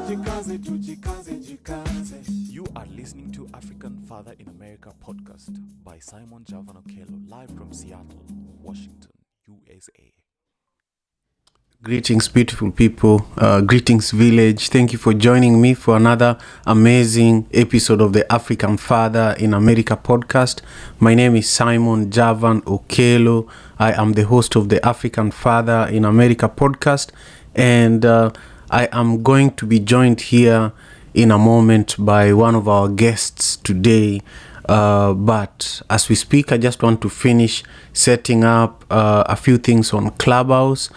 You are listening to African Father in America podcast by Simon Javan Okello, live from Seattle, Washington, USA. Greetings, beautiful people. Greetings, village. Thank you for joining me for another amazing episode of the African Father in America podcast. My name is Simon Javan Okello. I am the host of the African Father in America podcast, and I am going to be joined here in a moment by one of our guests today. But as we speak, I just want to finish setting up a few things on Clubhouse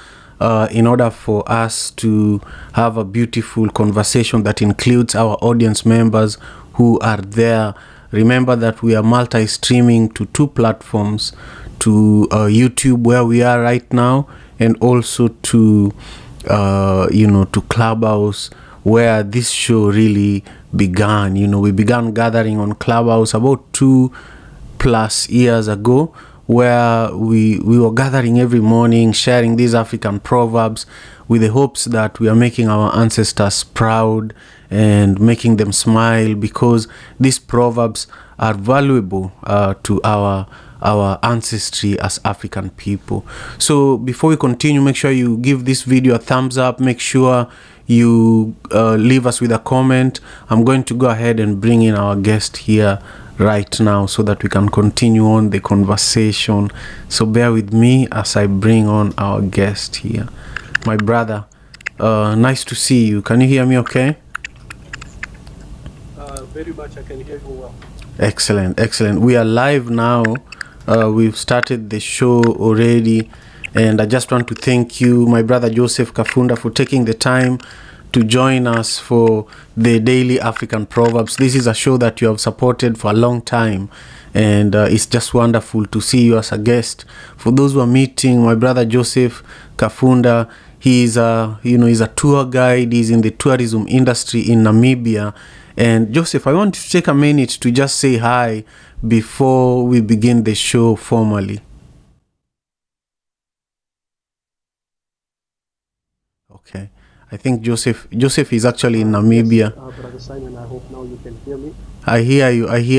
in order for us to have a beautiful conversation that includes our audience members who are there. Remember that we are multi-streaming to two platforms, to YouTube where we are right now, and also to to Clubhouse where this show really began. We began gathering on Clubhouse about 2+ years ago, where we were gathering every morning, sharing these African proverbs with the hopes that we are making our ancestors proud and making them smile, because these proverbs are valuable to our ancestry as African people. So before we continue, make sure you give this video a thumbs up. Make sure you leave us with a comment. I'm going to go ahead and bring in our guest here right now so that we can continue on the conversation. So bear with me as I bring on our guest here. My brother, nice to see you. Can you hear me okay? Very much, I can hear you well. Excellent. We are live now. We've started the show already, and I just want to thank you, my brother Joseph Kafunda, for taking the time to join us for the Daily African Proverbs. This is a show that you have supported for a long time, and it's just wonderful to see you as a guest. For those who are meeting, my brother Joseph Kafunda, he's a tour guide. He's in the tourism industry in Namibia. And Joseph, I want to take a minute to just say hi before we begin the show formally. Okay. I think Joseph is actually in Namibia. Yes, Brother Simon, I hope now you can hear me. I hear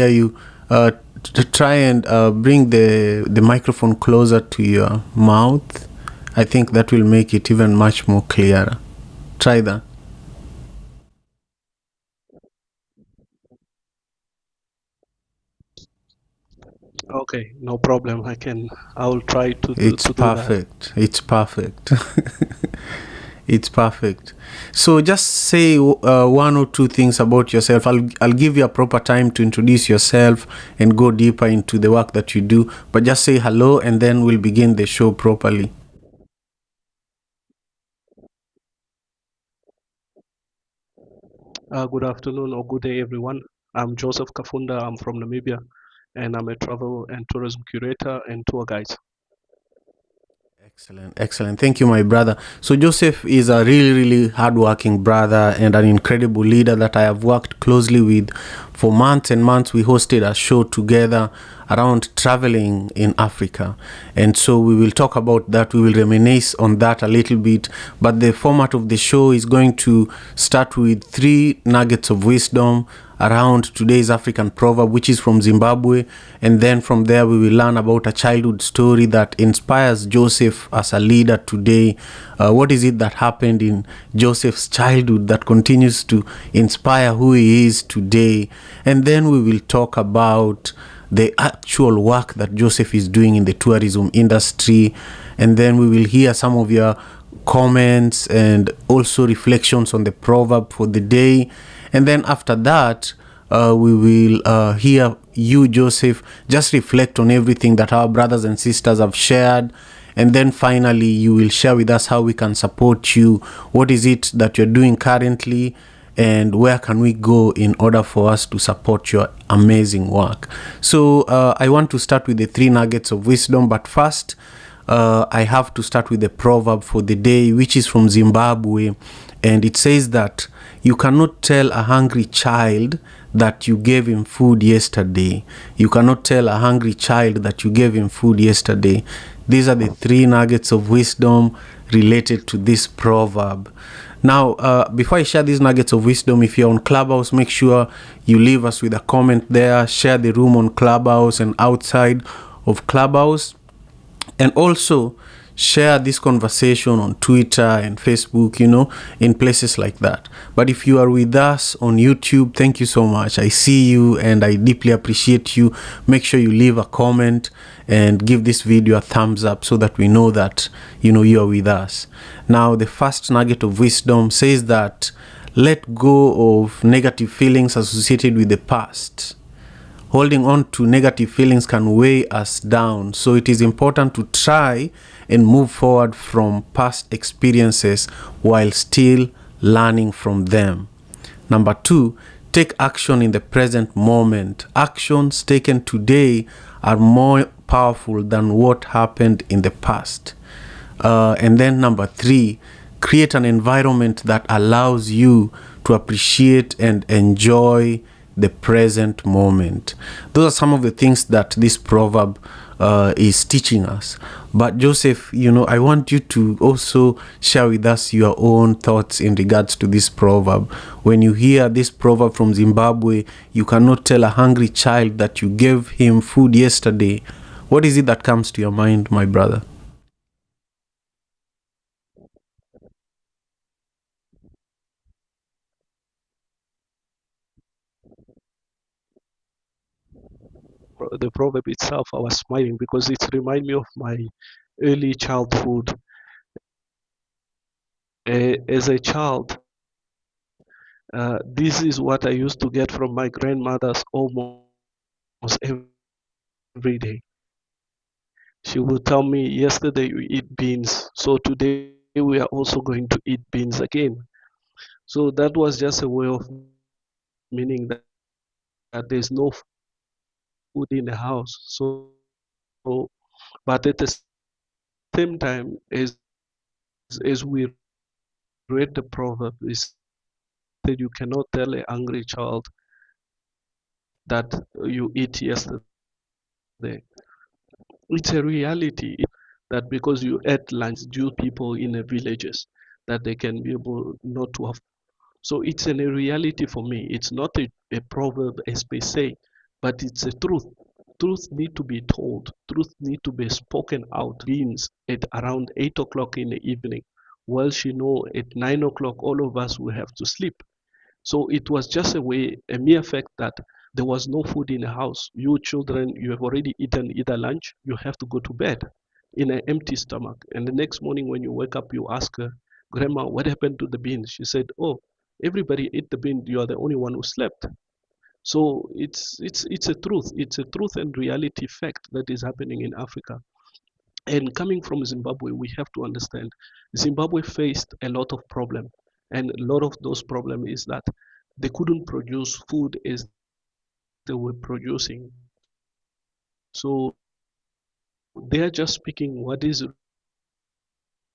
you. To try and bring the microphone closer to your mouth. I think that will make it even much more clearer. Try that. Okay, no problem. I will try to It's to perfect. It's perfect. It's perfect. So just say one or two things about yourself. I'll give you a proper time to introduce yourself and go deeper into the work that you do. But just say hello, and then we'll begin the show properly. Good afternoon or good day, everyone. I'm Joseph Kafunda. I'm from Namibia, and I'm a travel and tourism curator and tour guide. Excellent. Thank you, my brother. So Joseph is a really hardworking brother and an incredible leader that I have worked closely with for months and months. We hosted a show together around traveling in Africa, and so we will talk about that. We will reminisce on that a little bit, but the format of the show is going to start with 3 nuggets of wisdom around today's African proverb, which is from Zimbabwe, and then from there we will learn about a childhood story that inspires Joseph as a leader today. What is it that happened in Joseph's childhood that continues to inspire who he is today? And then we will talk about the actual work that Joseph is doing in the tourism industry, and then we will hear some of your comments and also reflections on the proverb for the day. And then after that, we will hear you, Joseph, just reflect on everything that our brothers and sisters have shared. And then finally, you will share with us how we can support you. What is it that you're doing currently, and where can we go in order for us to support your amazing work? So I want to start with the 3 nuggets of wisdom, but first, I have to start with the proverb for the day, which is from Zimbabwe. And it says that you cannot tell a hungry child that you gave him food yesterday. You cannot tell a hungry child that you gave him food yesterday. These are the 3 nuggets of wisdom related to this proverb. Now, before I share these nuggets of wisdom, if you're on Clubhouse, make sure you leave us with a comment there. Share the room on Clubhouse and outside of Clubhouse. And also share this conversation on Twitter and Facebook, in places like that. But if you are with us on YouTube, thank you so much. I see you and I deeply appreciate you. Make sure you leave a comment and give this video a thumbs up so that we know that, you are with us. Now, the first nugget of wisdom says that let go of negative feelings associated with the past. Holding on to negative feelings can weigh us down. So it is important to try and move forward from past experiences while still learning from them. Number 2, take action in the present moment. Actions taken today are more powerful than what happened in the past. And then number 3, create an environment that allows you to appreciate and enjoy the present moment. Those are some of the things that this proverb is teaching us. But Joseph, I want you to also share with us your own thoughts in regards to this proverb. When you hear this proverb from Zimbabwe, you cannot tell a hungry child that you gave him food yesterday. What is it that comes to your mind, my brother? The proverb itself, I was smiling because it reminded me of my early childhood. As a child, this is what I used to get from my grandmother's almost every day. She would tell me, yesterday you eat beans, so today we are also going to eat beans again. So that was just a way of meaning that there's no food in the house. So, but at the same time, as we read the proverb, is that you cannot tell a hungry child that you eat yesterday. It's a reality that because you ate lunch, due people in the villages that they can be able not to have. So it's a reality for me. It's not a proverb as per se, but it's a truth. Truth need to be told. Truth need to be spoken out. Beans at around 8 o'clock in the evening. Well, at 9 o'clock, all of us will have to sleep. So it was just a mere fact that there was no food in the house. You children, you have already eaten either lunch, you have to go to bed in an empty stomach. And the next morning when you wake up, you ask her, Grandma, what happened to the beans? She said, oh, everybody ate the bean. You are the only one who slept. So it's a truth. It's a truth and reality fact that is happening in Africa. And coming from Zimbabwe, we have to understand Zimbabwe faced a lot of problem. And a lot of those problems is that they couldn't produce food as they were producing. So they are just speaking what is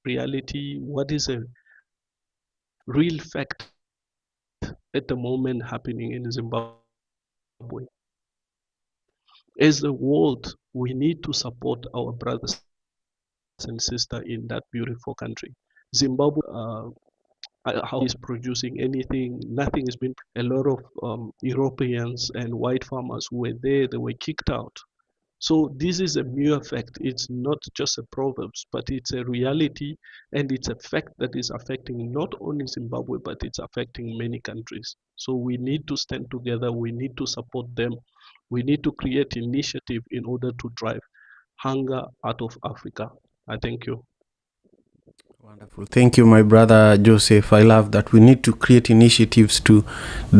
reality, what is a real fact at the moment happening in Zimbabwe. As a world, we need to support our brothers and sisters in that beautiful country. Zimbabwe, how is producing anything? Nothing has been. A lot of Europeans and white farmers who were there, they were kicked out. So this is a mere fact. It's not just a proverbs, but it's a reality, and it's a fact that is affecting not only Zimbabwe, but it's affecting many countries. So we need to stand together. We need to support them. We need to create initiative in order to drive hunger out of Africa. I thank you. Wonderful. Thank you, my brother Joseph. I love that. We need to create initiatives to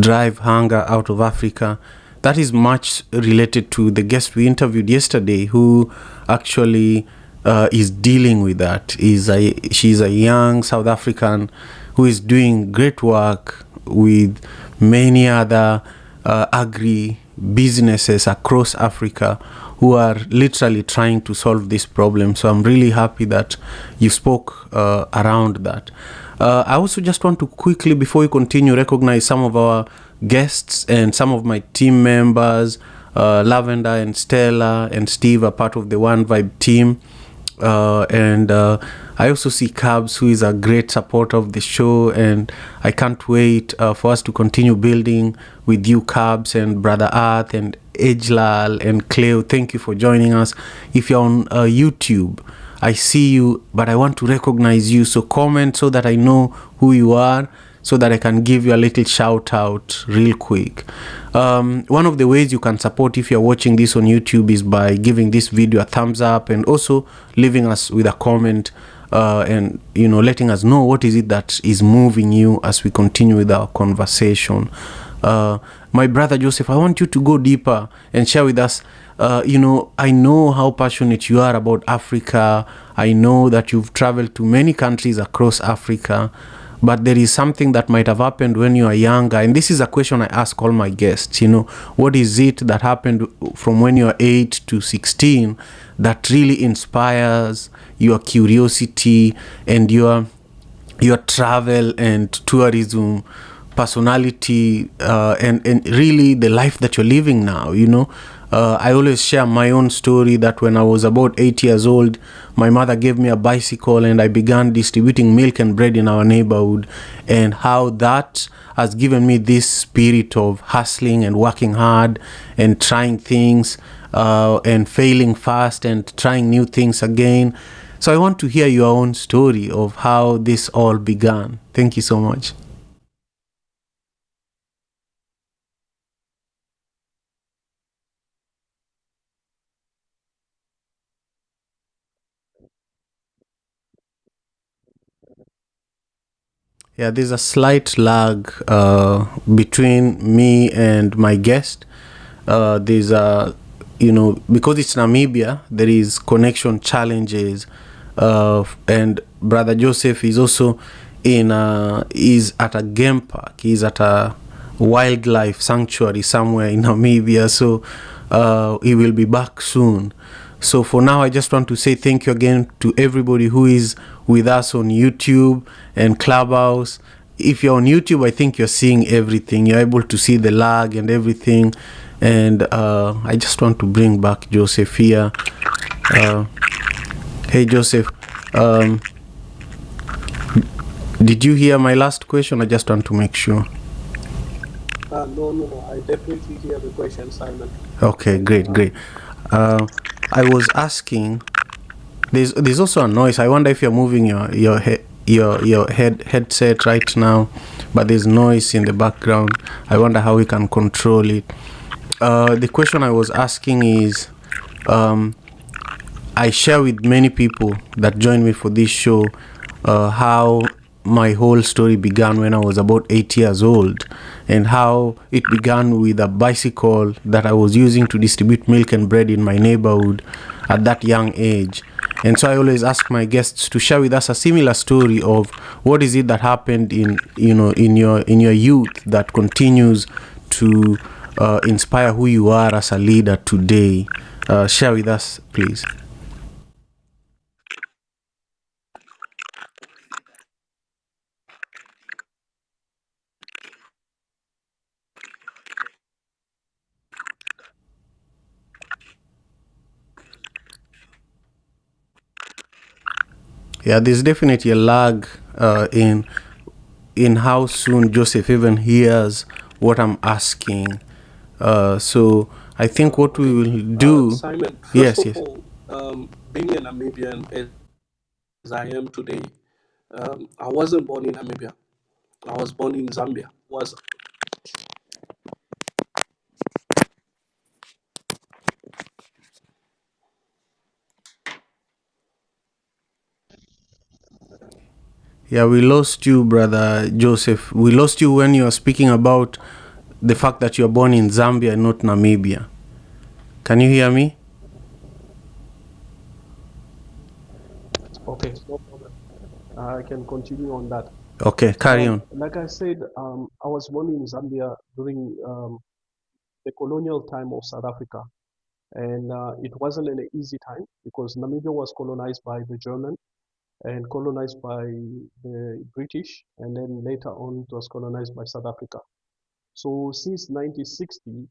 drive hunger out of Africa. That is much related to the guest we interviewed yesterday, who actually is dealing with that. She's a young South African who is doing great work with many other agri businesses across Africa who are literally trying to solve this problem. So I'm really happy that you spoke around that. I also just want to quickly, before we continue, recognize some of our guests and some of my team members. Lavender and Stella and Steve are part of the One Vibe team. And I also see Cabs, who is a great supporter of the show, and I can't wait for us to continue building with you, Cabs, and Brother Earth, and Ejlal, and Cleo. Thank you for joining us. If you're on YouTube, I see you, but I want to recognize you, so comment so that I know who you are, so that I can give you a little shout out real quick. One of the ways you can support if you're watching this on YouTube is by giving this video a thumbs up, and also leaving us with a comment, and letting us know what is it that is moving you as we continue with our conversation. My brother Joseph, I want you to go deeper and share with us. I know how passionate you are about Africa. I know that you've traveled to many countries across Africa, but there is something that might have happened when you are younger. And this is a question I ask all my guests. What is it that happened from when you are 8 to 16 that really inspires your curiosity and your travel and tourism personality, and really the life that you're living now? I always share my own story that when I was about 8 years old, my mother gave me a bicycle and I began distributing milk and bread in our neighborhood, and how that has given me this spirit of hustling and working hard and trying things, and failing fast and trying new things again. So I want to hear your own story of how this all began. Thank you so much. Yeah, there's a slight lag between me and my guest. There's because it's Namibia, there is connection challenges, and Brother Joseph is also is at a game park. He's at a wildlife sanctuary somewhere in Namibia, so he will be back soon. So for now, I just want to say thank you again to everybody who is with us on YouTube and Clubhouse. If you're on YouTube, I think you're seeing everything. You're able to see the lag and everything. And I just want to bring back Joseph here. Hey, Joseph. Did you hear my last question? I just want to make sure. No, I definitely hear the question, Simon. Okay, great. I was asking. There's also a noise. I wonder if you're moving your headset right now, but there's noise in the background. I wonder how we can control it. The question I was asking is, I share with many people that join me for this show how my whole story began when I was about 8 years old, and how it began with a bicycle that I was using to distribute milk and bread in my neighborhood at that young age. And so I always ask my guests to share with us a similar story of what is it that happened in your youth that continues to inspire who you are as a leader today. Share with us, please. Yeah, there's definitely a lag in how soon Joseph even hears what I'm asking. So I think what we will do. Simon, Yes. first of all, being a Namibian as I am today, I wasn't born in Namibia. I was born in Zambia. Yeah, we lost you, brother Joseph. We lost you when you were speaking about the fact that you're born in Zambia and not Namibia. Can you hear me? Okay, no problem. I can continue on that. Okay, carry on. Like I said, I was born in Zambia during the colonial time of South Africa. And it wasn't an easy time because Namibia was colonized by the German and colonized by the British, and then later on it was colonized by South Africa. So since 1960,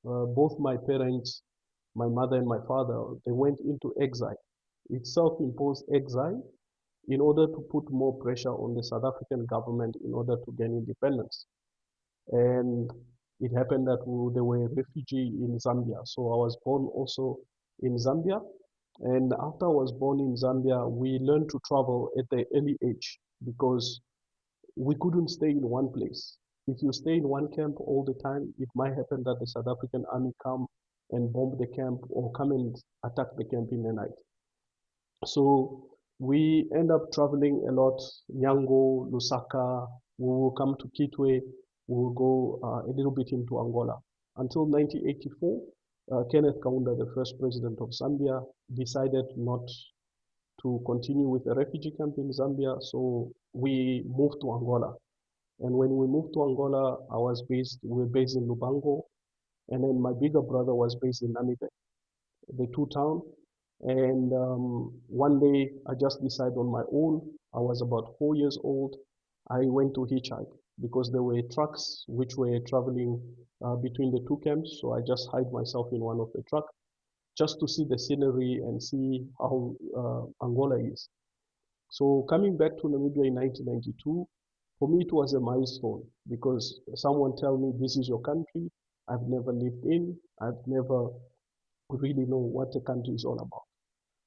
both my parents, my mother and my father, they went into exile its self-imposed exile in order to put more pressure on the South African government in order to gain independence. And it happened that they were a refugee in Zambia. So I was born also in Zambia. And after I was born in Zambia, we learned to travel at the early age because we couldn't stay in one place. If you stay in one camp all the time, it might happen that the South African army come and bomb the camp or come and attack the camp in the night. So we end up traveling a lot, Nyango, Lusaka, we will come to Kitwe, we will go a little bit into Angola. Until 1984, Kenneth Kaunda, the first president of Zambia, decided not to continue with the refugee camp in Zambia, so we moved to Angola. And when we moved to Angola, we were based in Lubango, and then my bigger brother was based in Namibia, the two town. And one day I just decided on my own. I was about 4 years old. I went to hitchhike because there were trucks which were traveling between the two camps. So I just hid myself in one of the truck just to see the scenery and see how Angola is. So coming back to Namibia in 1992, for me it was a milestone because someone tell me this is your country. I've never lived in. I've never really know what the country is all about.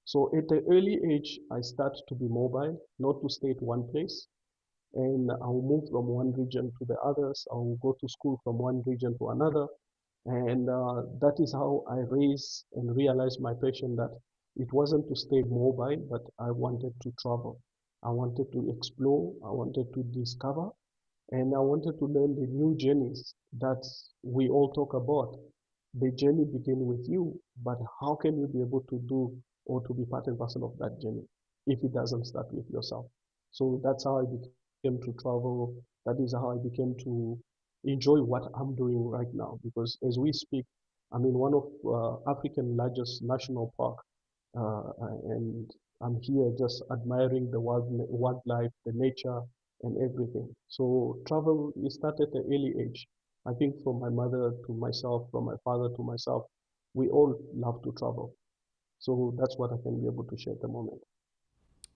So at the early age, I start to be mobile, not to stay at one place. And I'll move from one region to the others. I'll go to school from one region to another. And that is how I raised and realized my passion that it wasn't to stay mobile, but I wanted to travel. I wanted to explore. I wanted to discover. And I wanted to learn the new journeys that we all talk about. The journey begin with you, but how can you be able to do or to be part and parcel of that journey if it doesn't start with yourself? So that's how I became to travel. That is how I became to enjoy what I'm doing right now. Because as we speak, I'm in one of African largest national park, and I'm here just admiring the wildlife, the nature, and everything. So travel is started at an early age. I think from my mother to myself, from my father to myself, we all love to travel. So that's what I can be able to share at the moment.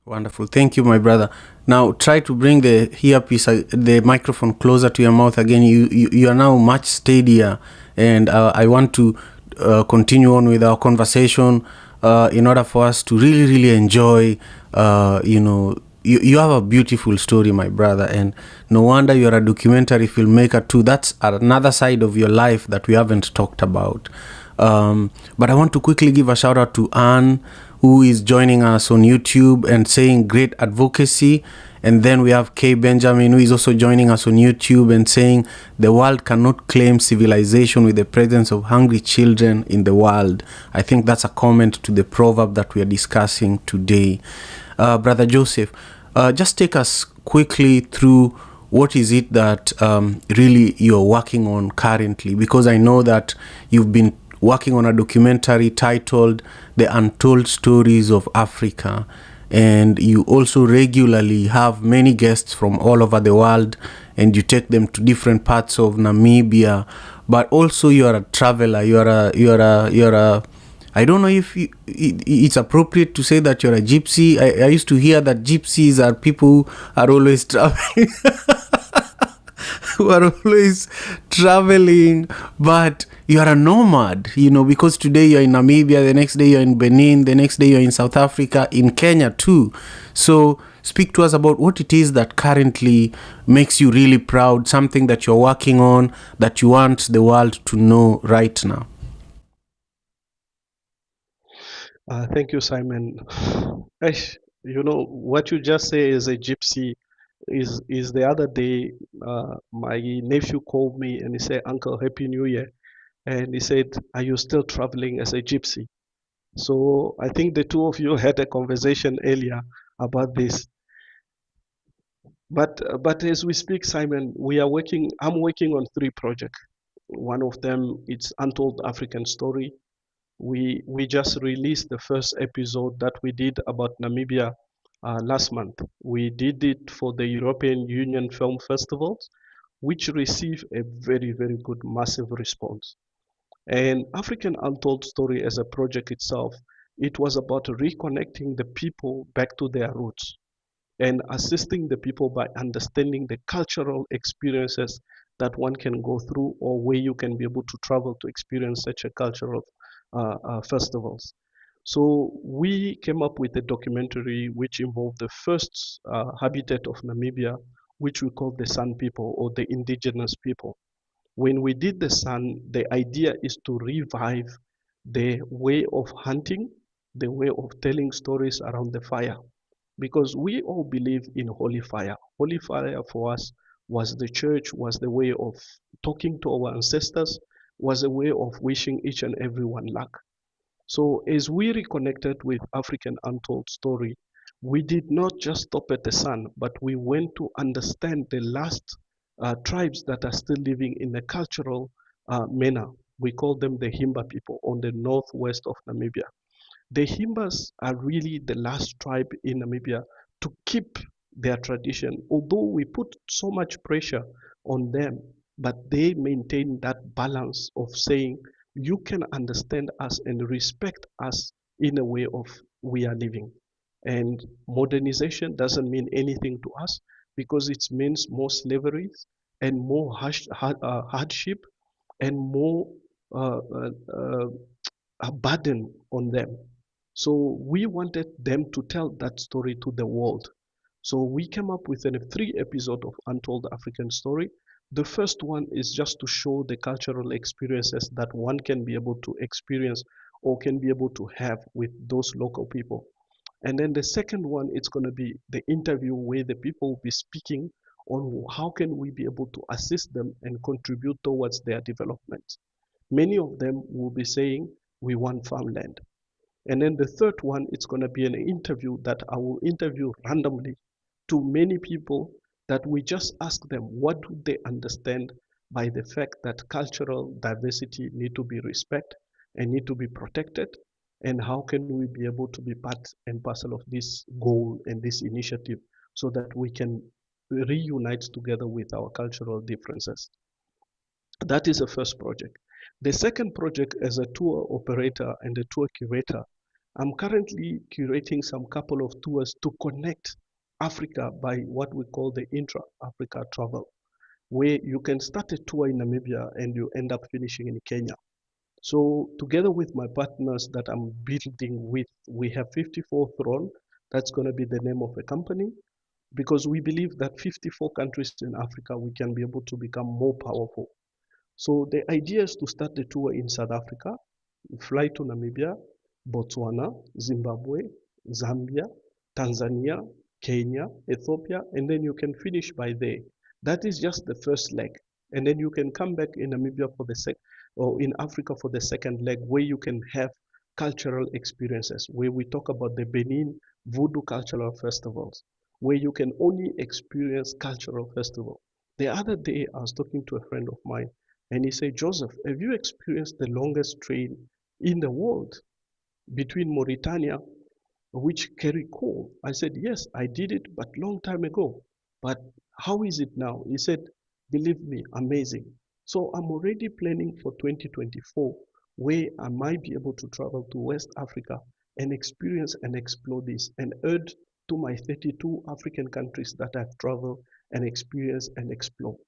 Wonderful. Thank you, my brother. Now try to bring the earpiece, the microphone closer to your mouth again. You are now much steadier, and I want to continue on with our conversation in order for us to really, really enjoy. You have a beautiful story, my brother, and no wonder you're a documentary filmmaker too. That's another side of your life that we haven't talked about. But I want to quickly give a shout out to Anne, who is joining us on YouTube and saying great advocacy. And then we have Kay Benjamin, who is also joining us on YouTube and saying the world cannot claim civilization with the presence of hungry children in the world. I think that's a comment to the proverb that we are discussing today. Brother Joseph, just take us quickly through what is it that really you're working on currently, because I know that you've been working on a documentary titled The Untold Stories of Africa, and you also regularly have many guests from all over the world, and you take them to different parts of Namibia. But also you are a traveler. You're a I don't know if it's appropriate to say that you're a gypsy. I used to hear that gypsies are people who are always traveling. Who are always traveling, but you are a nomad, because today you're in Namibia, the next day you're in Benin, the next day you're in South Africa, in Kenya too. So speak to us about what it is that currently makes you really proud, something that you're working on that you want the world to know right now. Thank you, Simon. What you just say is a gypsy. Is the other day, my nephew called me and he said, "Uncle, Happy New Year." And he said, "Are you still traveling as a gypsy?" So I think the two of you had a conversation earlier about this. But as we speak, Simon, I'm working on 3 projects. One of them, it's Untold African Story. We just released the first episode that we did about Namibia last month. We did it for the European Union Film Festivals, which received a very, very good, massive response. And African Untold Story as a project itself It was about reconnecting the people back to their roots and assisting the people by understanding the cultural experiences that one can go through, or where you can be able to travel to experience such a cultural festivals. So we came up with a documentary which involved the first habitat of Namibia, which we call the San people or the indigenous people. When we did the San, the idea is to revive the way of hunting, the way of telling stories around the fire, because we all believe in holy fire. Holy fire for us was the church, was the way of talking to our ancestors, was a way of wishing each and everyone luck. So as we reconnected with African Untold Story, we did not just stop at the sun, but we went to understand the last tribes that are still living in a cultural manner. We call them the Himba people on the northwest of Namibia. The Himbas are really the last tribe in Namibia to keep their tradition, although we put so much pressure on them, but they maintain that balance of saying you can understand us and respect us in a way of we are living. And modernization doesn't mean anything to us because it means more slavery and more hardship and more uh, uh, uh, a burden on them. So we wanted them to tell that story to the world. So we came up with a 3 episode of Untold African Story. The first one is just to show the cultural experiences that one can be able to experience or can be able to have with those local people. And then the second one, it's going to be the interview where the people will be speaking on how can we be able to assist them and contribute towards their development. Many of them will be saying, we want farmland. And then the third one, it's going to be an interview that I will interview randomly to many people that we just ask them, what do they understand by the fact that cultural diversity need to be respected and need to be protected? And how can we be able to be part and parcel of this goal and this initiative so that we can reunite together with our cultural differences? That is the first project. The second project, as a tour operator and a tour curator, I'm currently curating some couple of tours to connect Africa by what we call the intra-Africa travel, where you can start a tour in Namibia and you end up finishing in Kenya. So together with my partners that I'm building with, we have 54 Throne. That's going to be the name of the company, because we believe that 54 countries in Africa, we can be able to become more powerful. So the idea is to start the tour in South Africa, fly to Namibia, Botswana, Zimbabwe, Zambia, Tanzania, Kenya, Ethiopia, and then you can finish by there. That is just the first leg. And then you can come back in Namibia for the or in Africa for the second leg, where you can have cultural experiences, where we talk about the Benin Voodoo Cultural Festivals, where you can only experience cultural festival. The other day, I was talking to a friend of mine, and he said, Joseph, have you experienced the longest train in the world between Mauritania, which carry coal? I said, yes, I did it, but long time ago. But how is it now? He said, believe me, amazing. So I'm already planning for 2024, where I might be able to travel to West Africa and experience and explore this and add to my 32 African countries that I've traveled and experienced and explored.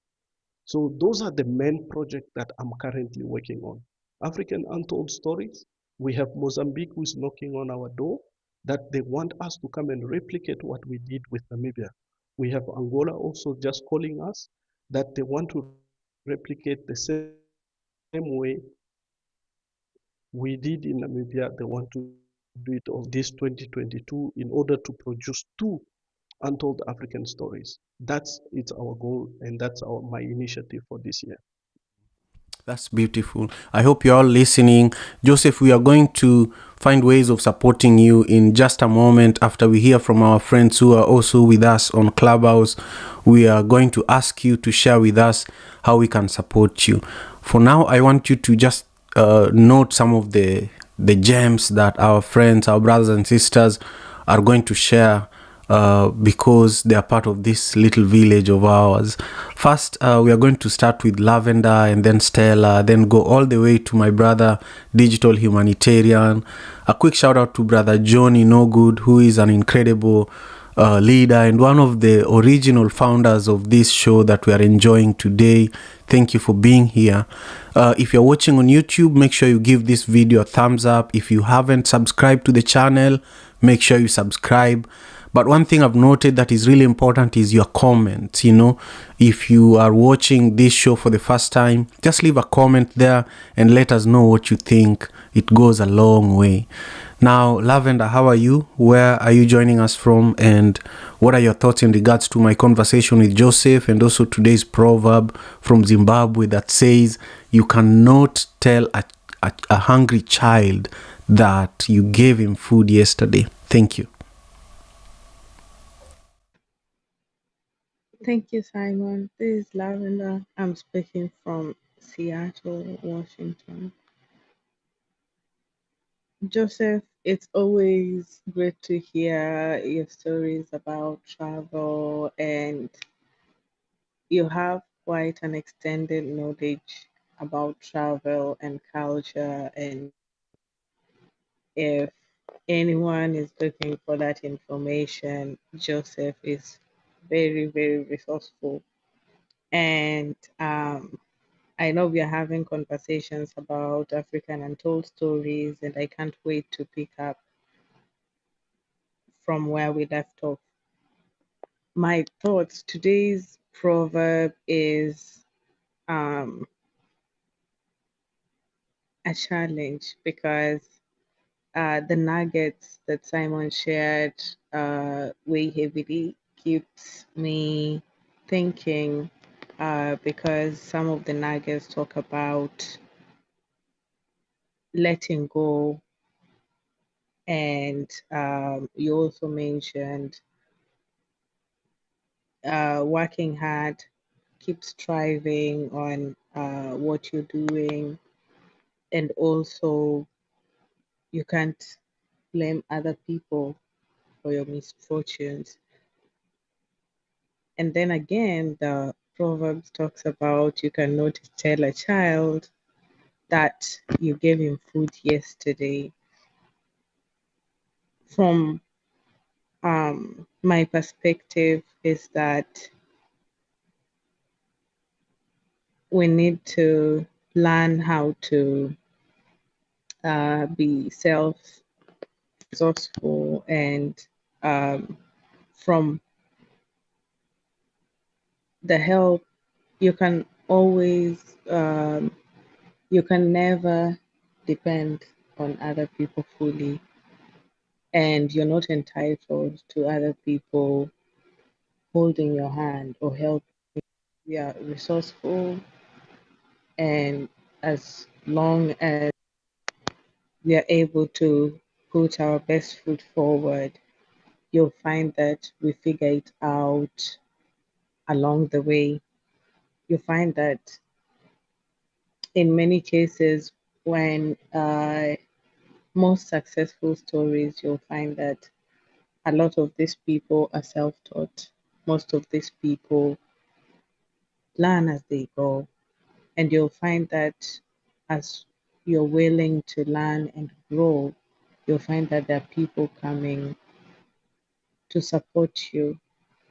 So those are the main projects that I'm currently working on. African Untold Stories. We have Mozambique who is knocking on our door that they want us to come and replicate what we did with Namibia. We have Angola also just calling us that they want to replicate the same way we did in Namibia. They want to do it on this 2022 in order to produce two untold African stories. That's it's our goal, and that's my initiative for this year. That's beautiful. I hope you're all listening. Joseph, we are going to find ways of supporting you in just a moment after we hear from our friends who are also with us on Clubhouse. We are going to ask you to share with us how we can support you. For now, I want you to just note some of the gems that our friends, our brothers and sisters are going to share because they are part of this little village of ours. First, we are going to start with Lavender and then Stella, then go all the way to my brother, Digital Humanitarian. A quick shout out to brother Johnny No Good, who is an incredible leader and one of the original founders of this show that we are enjoying today. Thank you for being here. If you're watching on YouTube, make sure you give this video a thumbs up. If you haven't subscribed to the channel, make sure you subscribe. But one thing I've noted that is really important is your comments. You know, if you are watching this show for the first time, just leave a comment there and let us know what you think. It goes a long way. Now, Lavender, how are you? Where are you joining us from? And what are your thoughts in regards to my conversation with Joseph and also today's proverb from Zimbabwe that says you cannot tell a hungry child that you gave him food yesterday? Thank you. Thank you, Simon. This is Lavender. I'm speaking from Seattle, Washington. Joseph, it's always great to hear your stories about travel, and you have quite an extended knowledge about travel and culture. And if anyone is looking for that information, Joseph is very, very resourceful. And I know we are having conversations about African untold stories, and I can't wait to pick up from where we left off. My thoughts today's proverb is um, a challenge because the nuggets that Simon shared weigh heavily, keeps me thinking because some of the nuggets talk about letting go. And you also mentioned working hard, keep striving on what you're doing, and also you can't blame other people for your misfortunes. And then again, the Proverbs talks about you cannot tell a child that you gave him food yesterday. From my perspective, is that we need to learn how to be self-resourceful, and from the help you can always you can never depend on other people fully, and you're not entitled to other people holding your hand or help. We are resourceful, and as long as we are able to put our best foot forward, you'll find that we figure it out along the way. You find that in many cases, when most successful stories, you'll find that a lot of these people are self taught. Most of these people learn as they go. And you'll find that as you're willing to learn and grow, you'll find that there are people coming to support you.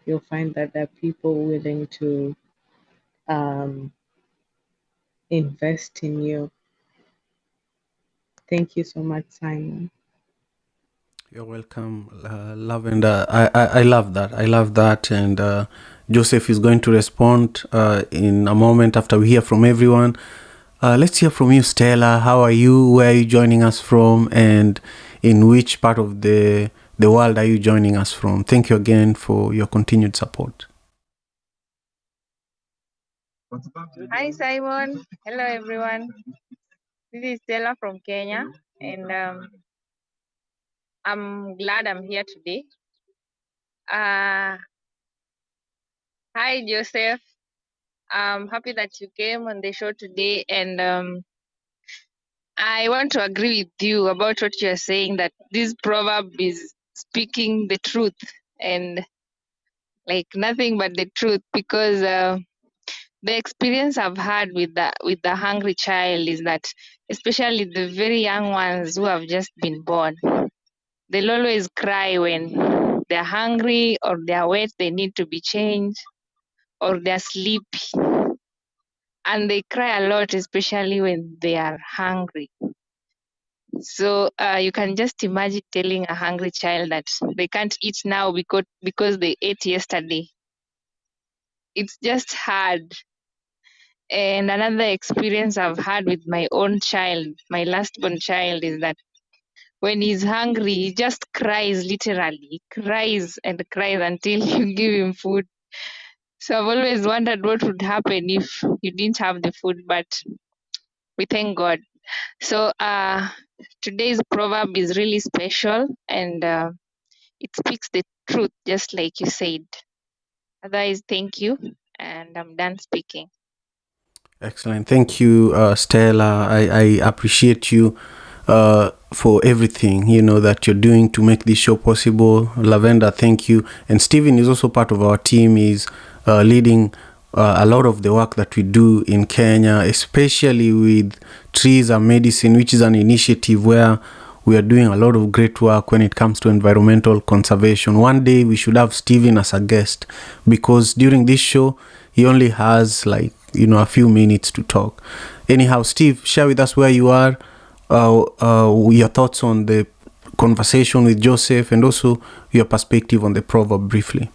You'll find that there are people willing to um, invest in you. Thank you so much, Simon. You're welcome, Lavender. I love that. I love that. And Joseph is going to respond in a moment after we hear from everyone. Let's hear from you, Stella. How are you? Where are you joining us from? And in which part of the world are you joining us from? Thank you again for your continued support. Hi, Simon. Hello, everyone. This is Stella from Kenya, and I'm glad I'm here today. Hi, Joseph. I'm happy that you came on the show today, and I want to agree with you about what you're saying, that this proverb is speaking the truth. and like nothing but the truth, because the experience I've had with the hungry child is that, especially the very young ones who have just been born, they'll always cry when they're hungry or they're wet, they need to be changed, or they're sleepy. And they cry a lot, especially when they are hungry. So you can just imagine telling a hungry child that they can't eat now because they ate yesterday. It's just hard. And another experience I've had with my own child, my last born child, is that when he's hungry, he just cries, literally. He cries and cries until you give him food. So I've always wondered what would happen if you didn't have the food, but we thank God. So today's proverb is really special, and it speaks the truth, just like you said. Otherwise, thank you, and I'm done speaking. Excellent. Thank you, Stella. I appreciate you for everything, that you're doing to make this show possible. Lavender, thank you. And Stephen is also part of our team. He's leading a lot of the work that we do in Kenya, especially with Trees and Medicine, which is an initiative where we are doing a lot of great work when it comes to environmental conservation. One day we should have Stephen as a guest, because during this show he only has a few minutes to talk. Anyhow, Steve, share with us where you are, your thoughts on the conversation with Joseph, and also your perspective on the proverb briefly.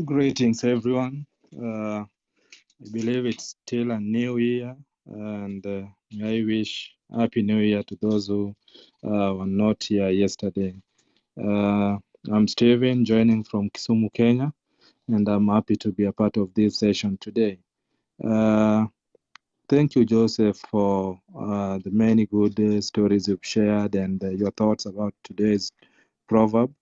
Greetings, everyone. I believe it's still a new year, and I wish Happy New Year to those who were not here yesterday. I'm Steven, joining from Kisumu, Kenya, and I'm happy to be a part of this session today. Thank you, Joseph, for the many good stories you've shared and your thoughts about today's proverb.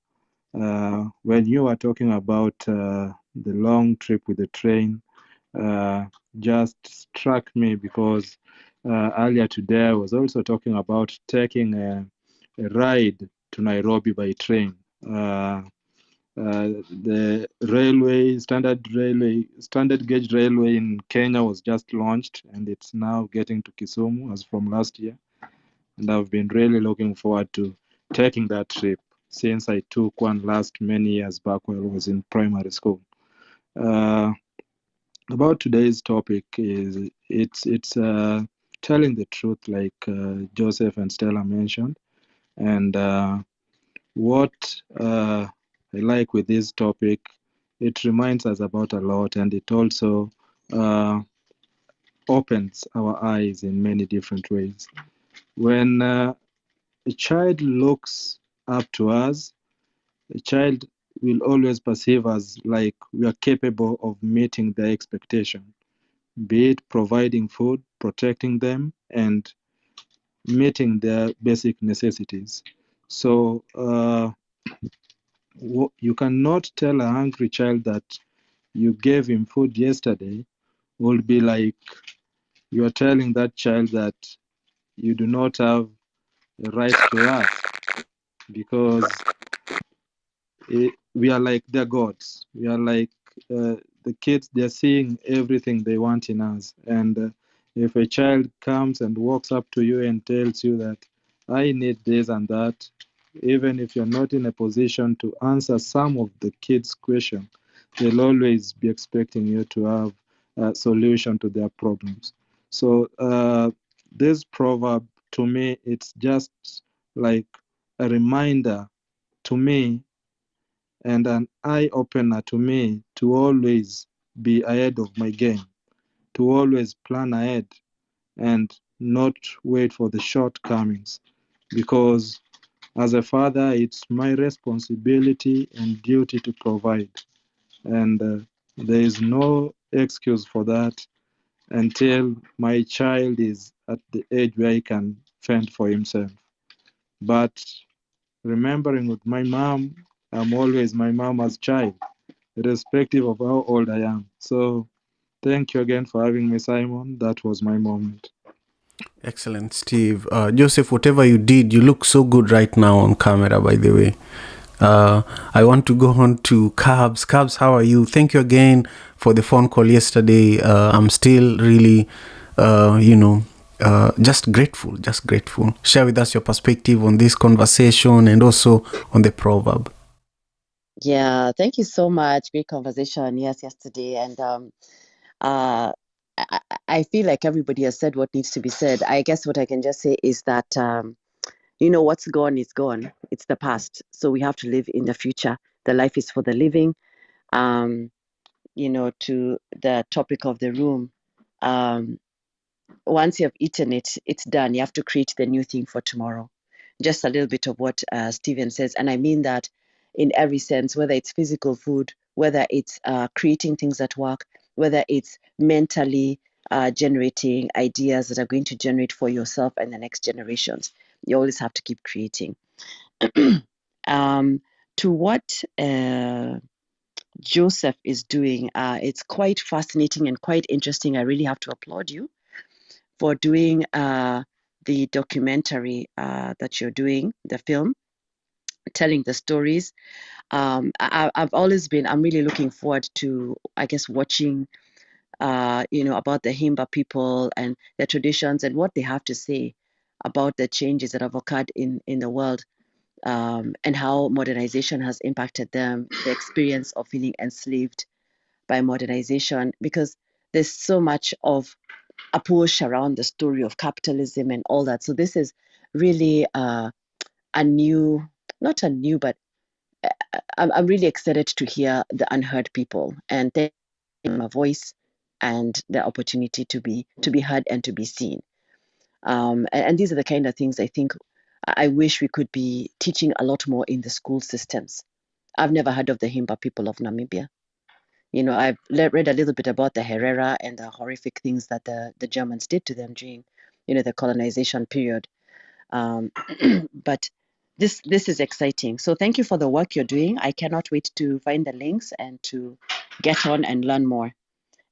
When you were talking about the long trip with the train, just struck me because earlier today I was also talking about taking a ride to Nairobi by train. The standard gauge railway in Kenya was just launched, and it's now getting to Kisumu as from last year. And I've been really looking forward to taking that trip since I took one last many years back when I was in primary school. About today's topic is it's telling the truth, like Joseph and Stella mentioned, and what I like with this topic, it reminds us about a lot, and it also opens our eyes in many different ways. When a child looks up to us, a child will always perceive us like we are capable of meeting their expectation, be it providing food, protecting them, and meeting their basic necessities. So you cannot tell a hungry child that you gave him food yesterday. Will be like you are telling that child that you do not have a right to us, because we are like their gods. We are like the kids. They're seeing everything they want in us. And if a child comes and walks up to you and tells you that I need this and that, even if you're not in a position to answer some of the kids' questions, they'll always be expecting you to have a solution to their problems. So this proverb, to me, it's just like a reminder to me and an eye-opener to me to always be ahead of my game, to always plan ahead and not wait for the shortcomings. Because as a father, it's my responsibility and duty to provide. And there is no excuse for that until my child is at the age where he can fend for himself. But remembering with my mom, I'm always my mama's child, irrespective of how old I am. So thank you again for having me, Simon. That was my moment. Excellent, Steve. Joseph, whatever you did, you look so good right now on camera, by the way. I want to go on to Cabs. Cabs, how are you? Thank you again for the phone call yesterday. I'm still really, just grateful, Share with us your perspective on this conversation and also on the proverb. Yeah, thank you so much. Great conversation. Yes, yesterday. And uh, I feel like everybody has said what needs to be said. I guess what I can just say is that, what's gone is gone. It's the past. So we have to live in the future. The life is for the living. To the topic of the room, once you have eaten it, it's done. You have to create the new thing for tomorrow. Just a little bit of what Stephen says. And I mean that in every sense, whether it's physical food, whether it's creating things at work, whether it's mentally generating ideas that are going to generate for yourself and the next generations. You always have to keep creating. To what Joseph is doing, it's quite fascinating and quite interesting. I really have to applaud you for doing the documentary that you're doing, the film, telling the stories. I've always been, I'm really looking forward to, I guess, watching, about the Himba people and their traditions and what they have to say about the changes that have occurred in the world, and how modernization has impacted them, the experience of feeling enslaved by modernization, because there's so much of a push around the story of capitalism and all that. So this is really a new, not a new, but I'm really excited to hear the unheard people and thank you for my voice and the opportunity to be heard and to be seen. And these are the kind of things I think I wish we could be teaching a lot more in the school systems. I've never heard of the Himba people of Namibia. I've read a little bit about the Herero and the horrific things that the Germans did to them during, the colonization period. But this is exciting. So thank you for the work you're doing. I cannot wait to find the links and to get on and learn more.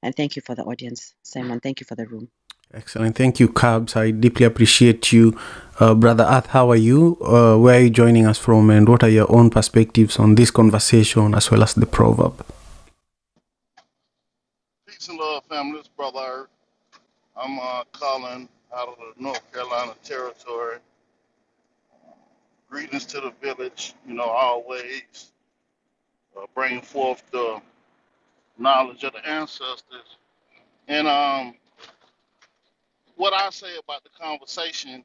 And thank you for the audience, Simon. Thank you for the room. Excellent. Thank you, Cabs. I deeply appreciate you. Brother Earth, how are you? Where are you joining us from? And what are your own perspectives on this conversation as well as the proverb? Peace and love, family. This is Brother Earth. I'm calling out of the North Carolina territory. Greetings to the village, always bringing forth the knowledge of the ancestors. And what I say about the conversation,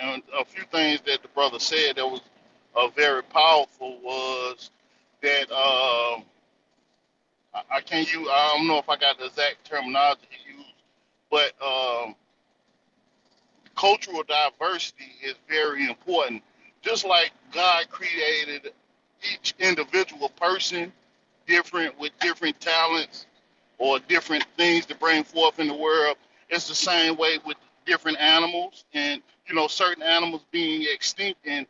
and a few things that the brother said that was very powerful was that I can't use, I don't know if I got the exact terminology to use, but cultural diversity is very important. Just like God created each individual person different with different talents or different things to bring forth in the world, it's the same way with different animals and certain animals being extinct and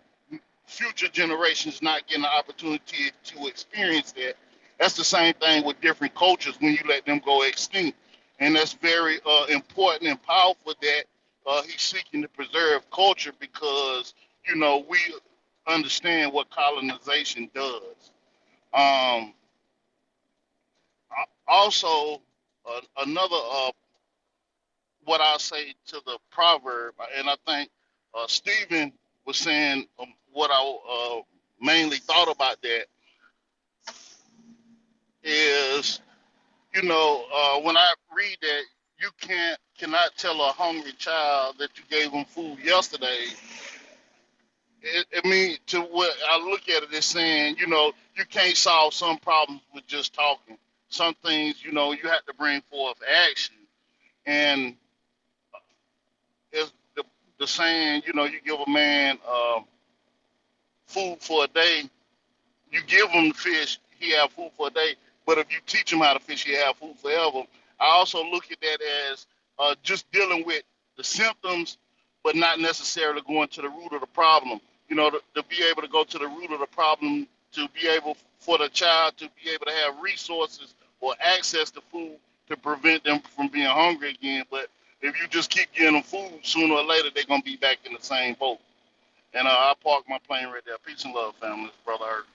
future generations not getting the opportunity to experience that. That's the same thing with different cultures when you let them go extinct. And that's very important and powerful that he's seeking to preserve culture because, we understand what colonization does. Um, Also, another, what I say to the proverb, and I think Stephen was saying what I mainly thought about that is, when I read that, you cannot tell a hungry child that you gave him food yesterday. It means to what I look at it as saying, you can't solve some problems with just talking. Some things, you have to bring forth action. And it's the saying, you give a man food for a day, you give him the fish, he have food for a day. But if you teach him how to fish, he have food forever. I also look at that as just dealing with the symptoms, but not necessarily going to the root of the problem. To be able to go to the root of the problem, to be able for the child to be able to have resources or access to food to prevent them from being hungry again. But If you just keep getting them food, sooner or later they're gonna be back in the same boat. And I'll park my plane right there. Peace and love, family. Brother Hurt.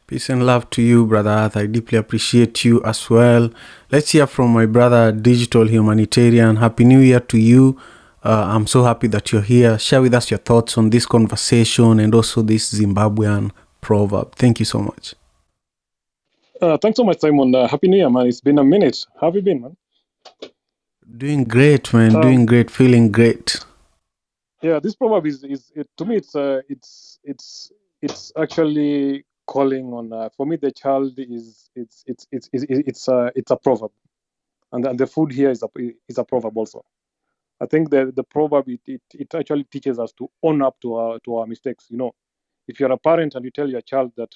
Peace and love to you, Brother Arthur. I deeply appreciate you as well. Let's hear from my brother, Digital Humanitarian. Happy New Year to you. I'm so happy that you're here. Share with us your thoughts on this conversation and also this Zimbabwean proverb. Thank you so much. Thanks so much, Simon. Happy New Year, man. It's been a minute. How have you been, man? Doing great, man. Doing great. Feeling great. Yeah, this proverb is to me it's actually calling on. For me, the child it's a proverb, and the food here is a proverb also. I think the proverb it actually teaches us to own up to our mistakes. You know, if you're a parent and you tell your child that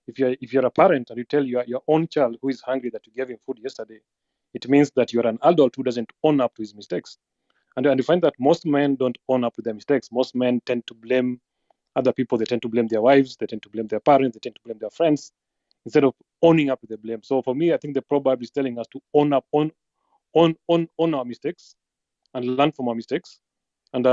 if you're a parent and you tell your own child who is hungry that you gave him food yesterday, it means that you're an adult who doesn't own up to his mistakes. And you find that most men don't own up to their mistakes. Most men tend to blame other people. They tend to blame their wives. They tend to blame their parents. They tend to blame their friends instead of owning up to the blame. So for me, I think the proverb is telling us to own our mistakes and learn from our mistakes. And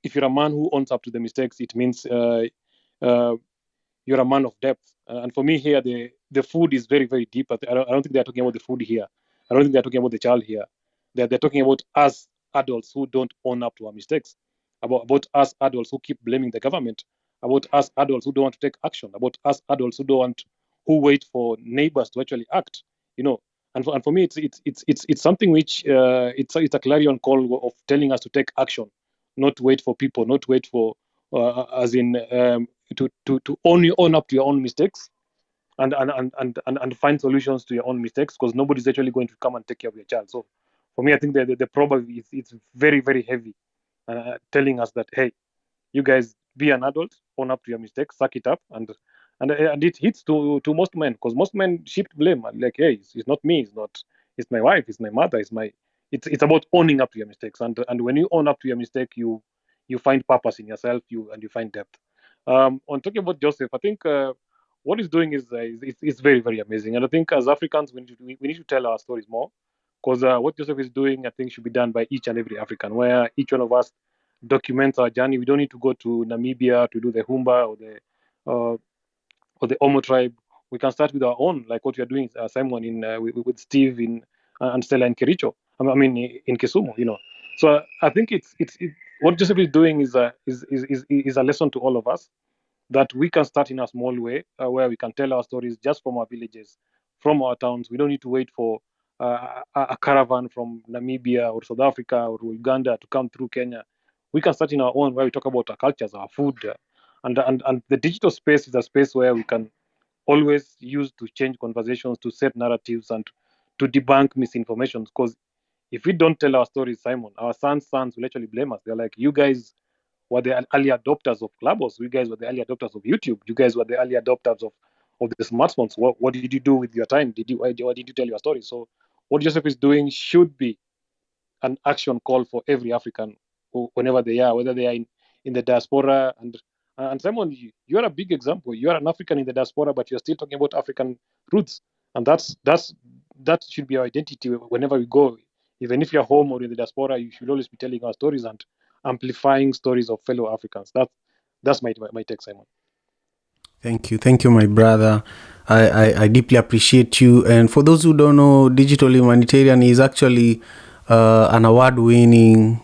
if you're a man who owns up to the mistakes, it means you're a man of depth. And for me here, the food is very, very deep. I don't think they're talking about the food here. I don't think they're talking about the child here. They're talking about us adults who don't own up to our mistakes, about us adults who keep blaming the government, about us adults who don't want to take action, about us adults who wait for neighbors to actually act. You know, and for me, it's something which it's a clarion call of telling us to take action, not wait for people, not wait for as in to own up to your own mistakes and find solutions to your own mistakes, because nobody's actually going to come and take care of your child. So for me, I think the proverb is it's very, very heavy, telling us that, hey, you guys be an adult, own up to your mistakes, suck it up, and it hits to most men, because most men shift blame, like, hey, it's not me, it's my wife, it's my mother, it's about owning up to your mistakes, and when you own up to your mistake, you find purpose in yourself, you find depth. On talking about Joseph, I think what he's doing is very, very amazing, and I think as Africans we need to tell our stories more, because what Joseph is doing, I think, should be done by each and every African, where each one of us documents our journey. We don't need to go to Namibia to do the Humba or the Omo tribe. We can start with our own, like what we are doing, Simon, with Steve and Stella in Kericho. I mean, in Kisumu, you know. So I think it's what Joseph is doing is a lesson to all of us, that we can start in a small way, where we can tell our stories just from our villages, from our towns. We don't need to wait for a caravan from Namibia or South Africa or Uganda to come through Kenya. We can start in our own, where we talk about our cultures, our food, and the digital space is a space where we can always use to change conversations, to set narratives, and to debunk misinformation. Because if we don't tell our stories, Simon, our sons will actually blame us. They're like, you guys were the early adopters of Clubhouse. You guys were the early adopters of YouTube. You guys were the early adopters of the smartphones. What did you do with your time? Why did you tell your story? So what Joseph is doing should be an action call for every African, whenever they are, whether they are in the diaspora. And Simon, you are a big example. You are an African in the diaspora, but you're still talking about African roots, and that should be our identity whenever we go. Even if you're home or in the diaspora, you should always be telling our stories and amplifying stories of fellow Africans. That's my take, Simon. Thank you, my brother. I deeply appreciate you. And for those who don't know, Digital Humanitarian is actually an award-winning,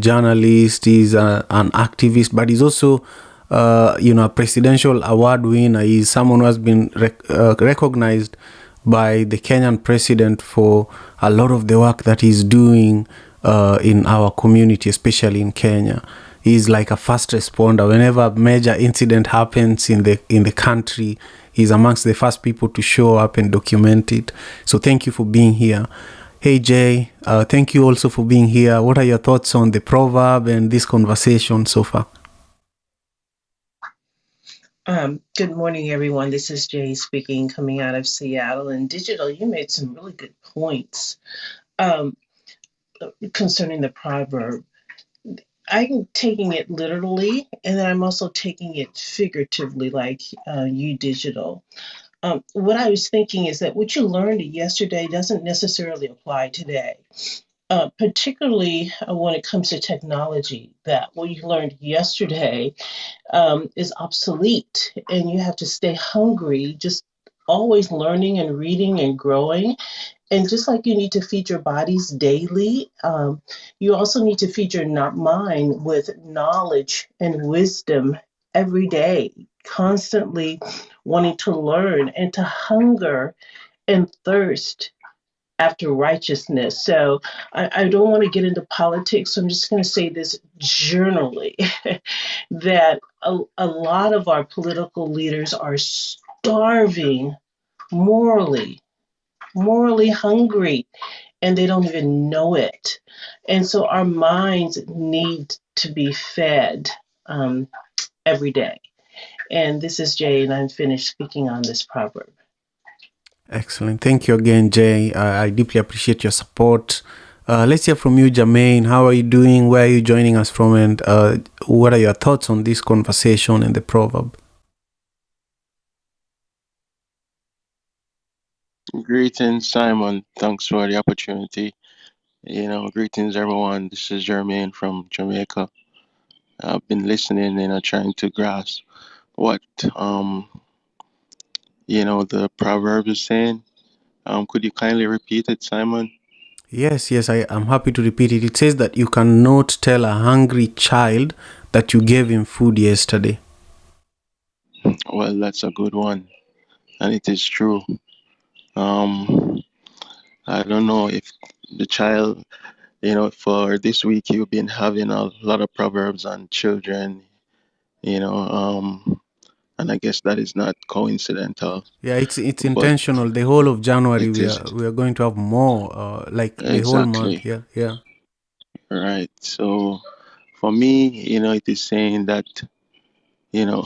journalist. He's an activist, but he's also, a presidential award winner. He's someone who has been recognized by the Kenyan president for a lot of the work that he's doing in our community, especially in Kenya. He's like a fast responder. Whenever a major incident happens in the country, he's amongst the first people to show up and document it. So thank you for being here. Hey Jay, thank you also for being here. What are your thoughts on the proverb and this conversation so far? Good morning, everyone. This is Jay speaking, coming out of Seattle. And Digital, you made some really good points concerning the proverb. I'm taking it literally, and then I'm also taking it figuratively, like you, Digital. What I was thinking is that what you learned yesterday doesn't necessarily apply today. particularly when it comes to technology, that what you learned yesterday is obsolete, and you have to stay hungry, just always learning and reading and growing. And just like you need to feed your bodies daily, you also need to feed your mind with knowledge and wisdom every day, constantly wanting to learn and to hunger and thirst after righteousness. So I don't want to get into politics. So I'm just going to say this generally that a lot of our political leaders are starving morally, morally hungry, and they don't even know it. And so our minds need to be fed every day. And this is Jay, and I'm finished speaking on this proverb. Excellent. Thank you again, Jay. I deeply appreciate your support. Let's hear from you, Jermaine. How are you doing? Where are you joining us from? And what are your thoughts on this conversation and the proverb? Greetings, Simon. Thanks for the opportunity. Greetings, everyone. This is Jermaine from Jamaica. I've been listening, trying to grasp what, the proverb is saying. Could you kindly repeat it, Simon? Yes, I am happy to repeat it. It says that you cannot tell a hungry child that you gave him food yesterday. Well, that's a good one, and it is true. I don't know if the child, for this week you've been having a lot of proverbs on children, and I guess that is not coincidental. Yeah, it's But intentional. The whole of January, it we is are going to have more, like the whole month. exactly Yeah. right. So for me, it is saying that, you know,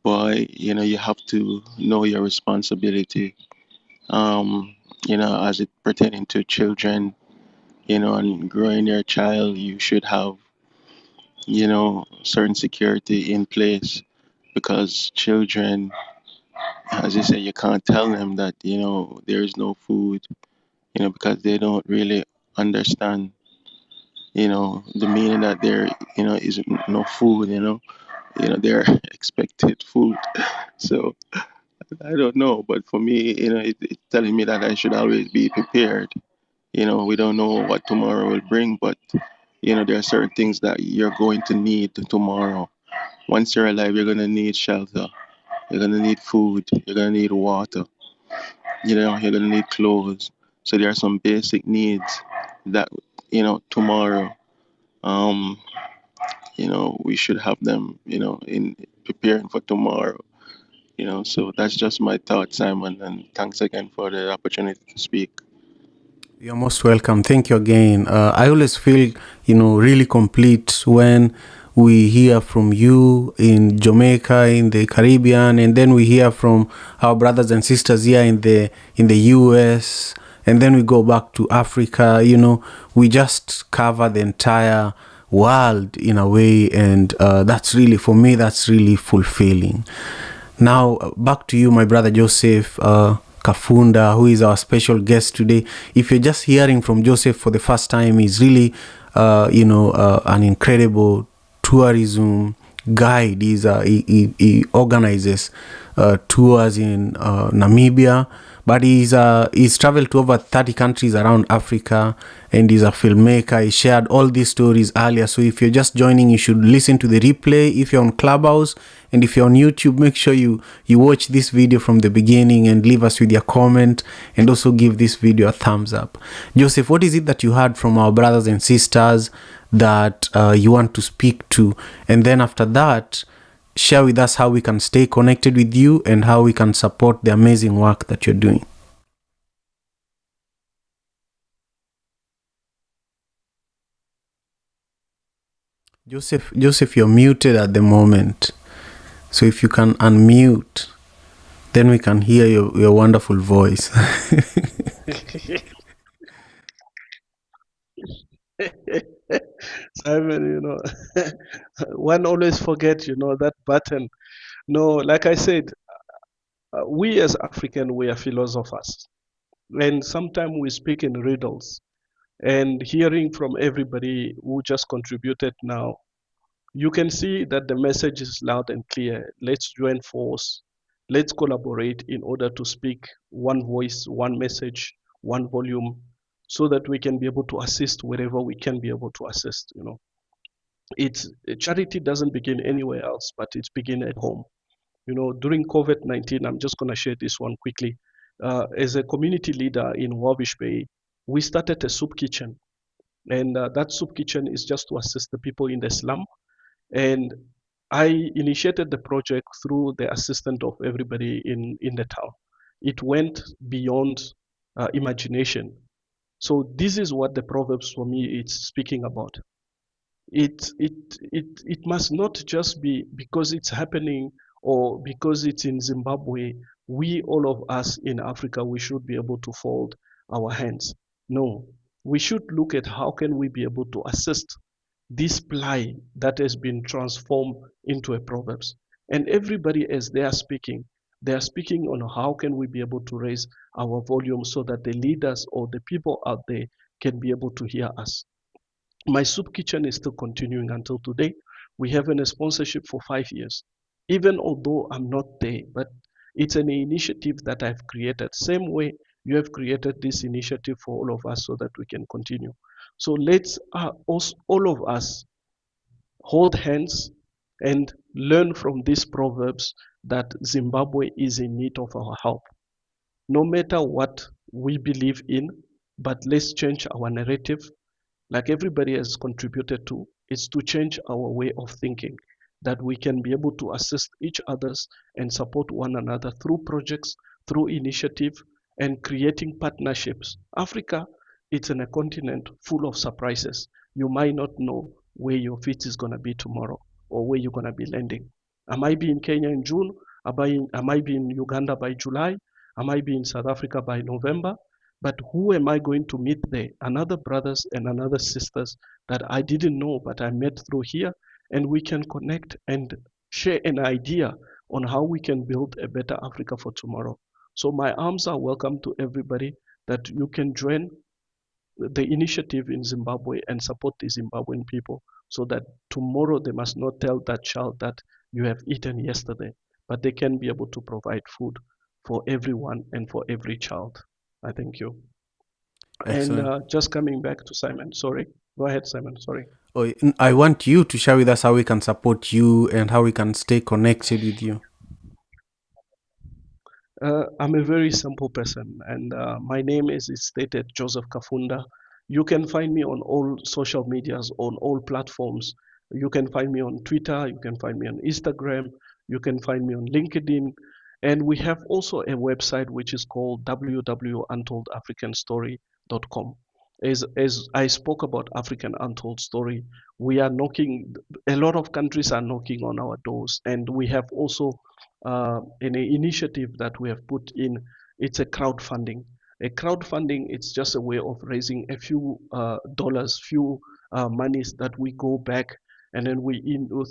boy, you have to know your responsibility. As it pertaining to children, and growing your child, you should have, certain security in place because children, as you say, you can't tell them that, there is no food, because they don't really understand, the meaning that there, is no food, they're expected food. So I don't know, but for me, it's telling me that I should always be prepared. We don't know what tomorrow will bring, but there are certain things that you're going to need tomorrow. Once you're alive, you're gonna need shelter, you're gonna need food, you're gonna need water, you're gonna need clothes. So there are some basic needs that tomorrow, um, we should have them, in preparing for tomorrow. So that's just my thought, Simon, and thanks again for the opportunity to speak. You're most welcome. Thank you again. I always feel, really complete when we hear from you in Jamaica, in the Caribbean, and then we hear from our brothers and sisters here in the US, and then we go back to Africa. We just cover the entire world in a way, and that's really, for me, that's really fulfilling. Now, back to you, my brother Joseph Kafunda, who is our special guest today. If you're just hearing from Joseph for the first time, he's really, an incredible tourism guide. He organizes tours in Namibia, but he's traveled to over 30 countries around Africa, and he's a filmmaker. He shared all these stories earlier. So if you're just joining, you should listen to the replay. If you're on Clubhouse and if you're on YouTube, make sure you watch this video from the beginning and leave us with your comment, and also give this video a thumbs up. Joseph, what is it that you heard from our brothers and sisters that you want to speak to? And then after that, share with us how we can stay connected with you and how we can support the amazing work that you're doing. Joseph, you're muted at the moment. So if you can unmute, then we can hear your wonderful voice. Simon, one always forget, that button. No, like I said, we as African, we are philosophers. And sometimes we speak in riddles. And hearing from everybody who just contributed now, you can see that the message is loud and clear. Let's join force. Let's collaborate in order to speak one voice, one message, one volume, so that we can be able to assist wherever we can be able to assist. It's charity doesn't begin anywhere else, but it's begin at home. During COVID-19, I'm just going to share this one quickly. As a community leader in Wabish Bay, we started a soup kitchen, and that soup kitchen is just to assist the people in the slum. And I initiated the project through the assistance of everybody in the town. It went beyond imagination. So this is what the Proverbs for me is speaking about. It must not just be because it's happening or because it's in Zimbabwe. We, all of us in Africa, we should be able to fold our hands. No, we should look at how can we be able to assist this ply that has been transformed into a Proverbs. And everybody, as they are speaking on how can we be able to raise our volume so that the leaders or the people out there can be able to hear us. My soup kitchen is still continuing until today. We have a sponsorship for 5 years. Even although I'm not there, but it's an initiative that I've created. Same way you have created this initiative for all of us so that we can continue. So let's all of us hold hands and learn from these proverbs that Zimbabwe is in need of our help. No matter what we believe in, but let's change our narrative like everybody has contributed to, is to change our way of thinking, that we can be able to assist each others and support one another through projects, through initiative, and creating partnerships. Africa, it's in a continent full of surprises. You might not know where your feet is going to be tomorrow or where you're going to be landing. I might be in Kenya in June. I might be in Uganda by July. I might be in South Africa by November. But who am I going to meet there? Another brothers and another sisters that I didn't know, but I met through here, and we can connect and share an idea on how we can build a better Africa for tomorrow. So my arms are welcome to everybody that you can join the initiative in Zimbabwe and support the Zimbabwean people so that tomorrow they must not tell that child that you have eaten yesterday, but they can be able to provide food for everyone and for every child. I thank you. Excellent. And just coming back to Simon, sorry. Go ahead, Simon, sorry. I want you to share with us how we can support you and how we can stay connected with you. I'm a very simple person, and my name is stated Joseph Kafunda. You can find me on all social medias, on all platforms. You can find me on Twitter, you can find me on Instagram, you can find me on LinkedIn. And we have also a website which is called www.untoldatfricanstory.com. As I spoke about African Untold Story, we are knocking, a lot of countries are knocking on our doors, and we have also an initiative that we have put in. It's a crowdfunding. A crowdfunding, it's just a way of raising a few dollars, few monies that we go back, and then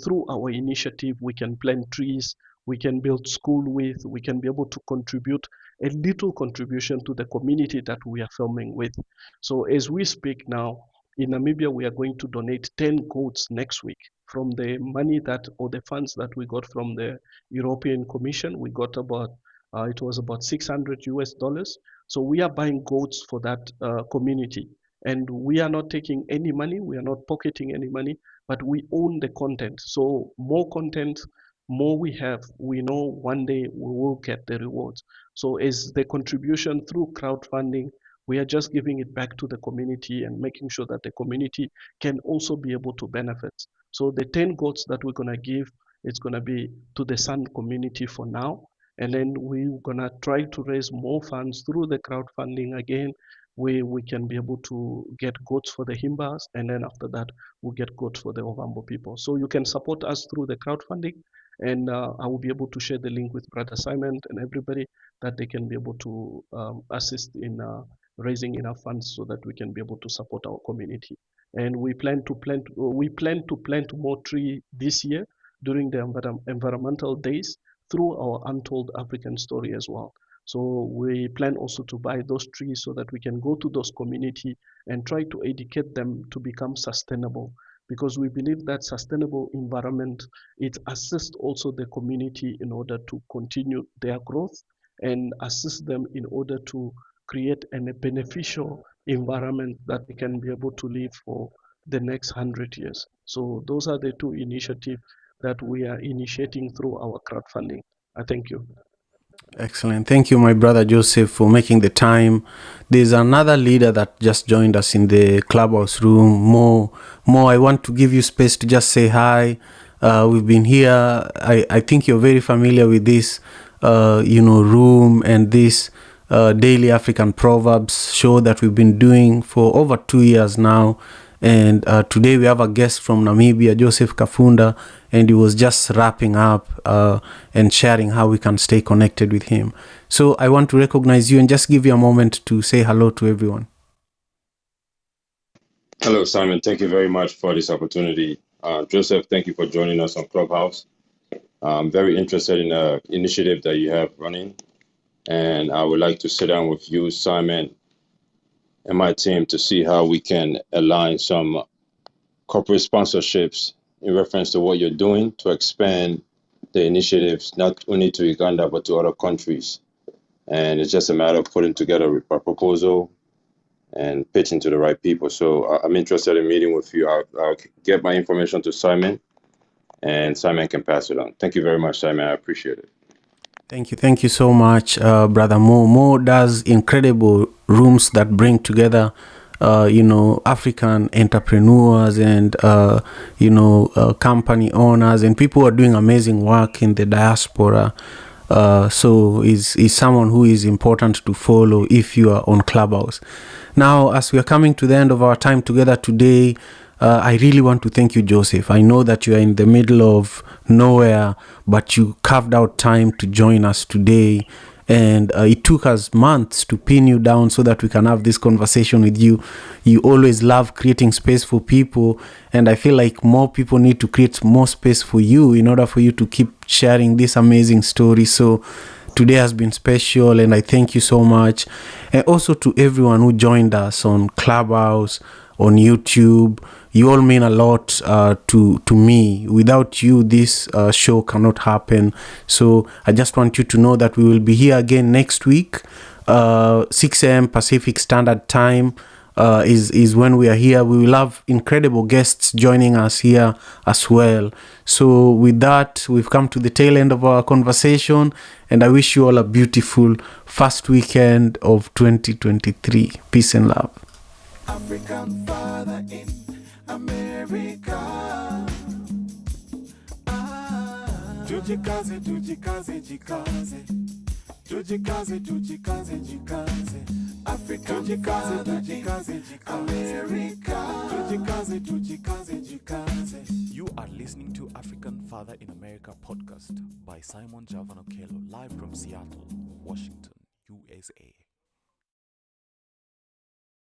through our initiative, we can plant trees, we can build school with, we can be able to contribute a little contribution to the community that we are filming with. So as we speak now, in Namibia, we are going to donate 10 goats next week from the money that, or the funds that we got from the European Commission. We got about, it was about 600 US dollars. So we are buying goats for that community. And we are not taking any money, we are not pocketing any money, but we own the content. So more content, more we have, we know one day we will get the rewards. So as the contribution through crowdfunding, we are just giving it back to the community and making sure that the community can also be able to benefit. So the 10 goats that we're gonna give, it's gonna be to the Sun community for now. And then we're gonna try to raise more funds through the crowdfunding again, where we can be able to get goats for the Himbas, and then after that, we'll get goats for the Ovambo people. So you can support us through the crowdfunding, and I will be able to share the link with Brother Simon and everybody that they can be able to assist in raising enough funds so that we can be able to support our community. And we plan to plant more tree this year during the environmental days through our Untold African Story as well. So we plan also to buy those trees so that we can go to those community and try to educate them to become sustainable, because we believe that sustainable environment, it assists also the community in order to continue their growth and assist them in order to create a beneficial environment that they can be able to live for the next 100 years. So those are the two initiatives that we are initiating through our crowdfunding. I thank you. Excellent. Thank you, my brother Joseph, for making the time. There's another leader that just joined us in the clubhouse room. Mo, I want to give you space to just say hi. We've been here. I think you're very familiar with this, room and this daily African Proverbs show that we've been doing for over 2 years now. And today we have a guest from Namibia, Joseph Kafunda, and he was just wrapping up and sharing how we can stay connected with him. So I want to recognize you and just give you a moment to say hello to everyone. Hello, Simon. Thank you very much for this opportunity. Joseph, thank you for joining us on Clubhouse. I'm very interested in the initiative that you have running, and I would like to sit down with you, Simon, and my team to see how we can align some corporate sponsorships in reference to what you're doing to expand the initiatives, not only to Uganda, but to other countries. And it's just a matter of putting together a proposal and pitching to the right people. So I'm interested in meeting with you. I'll get my information to Simon, and Simon can pass it on. Thank you very much, Simon. I appreciate it. Thank you so much, Brother Mo. Mo does incredible rooms that bring together, African entrepreneurs and, company owners and people who are doing amazing work in the diaspora. So is someone who is important to follow if you are on Clubhouse. Now, as we are coming to the end of our time together today, I really want to thank you, Joseph. I know that you are in the middle of nowhere, but you carved out time to join us today. And it took us months to pin you down so that we can have this conversation with you. You always love creating space for people. And I feel like more people need to create more space for you in order for you to keep sharing this amazing story. So today has been special, and I thank you so much. And also to everyone who joined us on Clubhouse, on YouTube. You all mean a lot to me. Without you, this show cannot happen. So I just want you to know that we will be here again next week, 6 a.m. Pacific Standard Time. Is when we are here. We will have incredible guests joining us here as well. So with that, we've come to the tail end of our conversation, and I wish you all a beautiful first weekend of 2023. Peace and love. African father in America. Tujikaze, tujikaze, jikaze. Tujikaze, tujikaze, jikaze. Africa, tujikaze, tujikaze, jikaze. America. Tujikaze, tujikaze, jikaze. You are listening to African Father in America podcast by Simon Javan Okello, live from Seattle, Washington, USA.